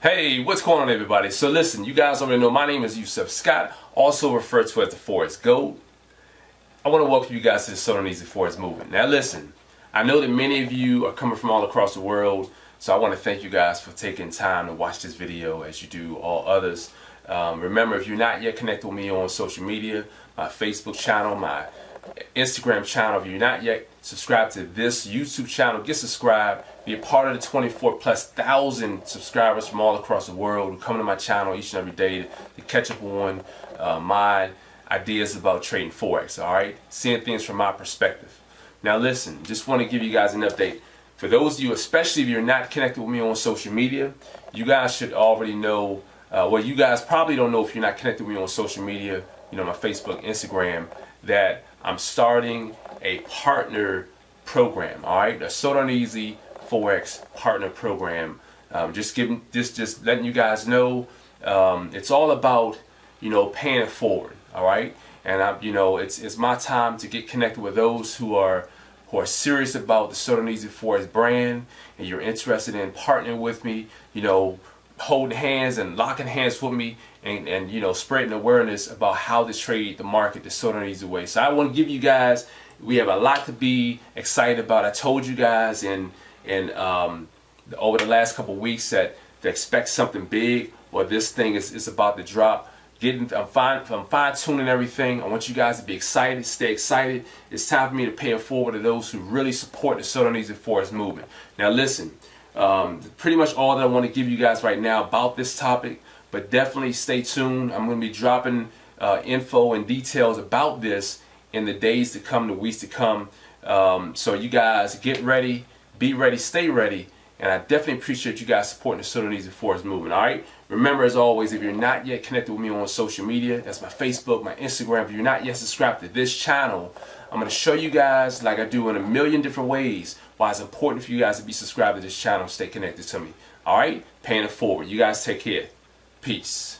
Hey, what's going on, everybody? So listen, you guys already know my name is Yusef Scott, also referred to as the Forex GOAT. I want to welcome you guys to the sodarneasyforex movement. Now listen, I know that many of you are coming from all across the world, so I want to thank you guys for taking time to watch this video as you do all others. Remember, if you're not yet connected with me on social media, my Facebook channel, my Instagram channel, if you're not yet subscribed to this YouTube channel, get subscribed. Be a part of the 24,000+ subscribers from all across the world who come to my channel each and every day to catch up on my ideas about trading Forex, alright? Seeing things from my perspective. Now listen, just want to give you guys an update. For those of you, especially if you're not connected with me on social media, you guys should already know, well, you guys probably don't know if you're not connected with me on social media, you know, my Facebook, Instagram, that I'm starting a partner program, alright? A sodarneasyforex partner program. Just letting you guys know, it's all about, you know, paying it forward, alright? And you know, it's my time to get connected with those who are serious about the sodarneasyforex brand, and you're interested in partnering with me, you know, holding hands and locking hands with me, and you know, spreading awareness about how to trade the market the sodarneasy way. So I want to give you guys, we have a lot to be excited about. I told you guys in over the last couple of weeks that to expect something big, or this thing is about to drop. I'm fine-tuning everything. I want you guys to be excited, stay excited. It's time for me to pay it forward to those who really support the sodarneasyforex movement. Now listen, pretty much all that I want to give you guys right now about this topic, but definitely stay tuned. I'm going to be dropping info and details about this in the days to come, the weeks to come. So you guys get ready, be ready, stay ready, and I definitely appreciate you guys supporting the sodarneasyforex movement. Alright? Remember, as always, if you're not yet connected with me on social media, that's my Facebook, my Instagram. If you're not yet subscribed to this channel, I'm going to show you guys, like I do in a million different ways, why it's important for you guys to be subscribed to this channel and stay connected to me. Alright? Paying it forward. You guys take care. Peace.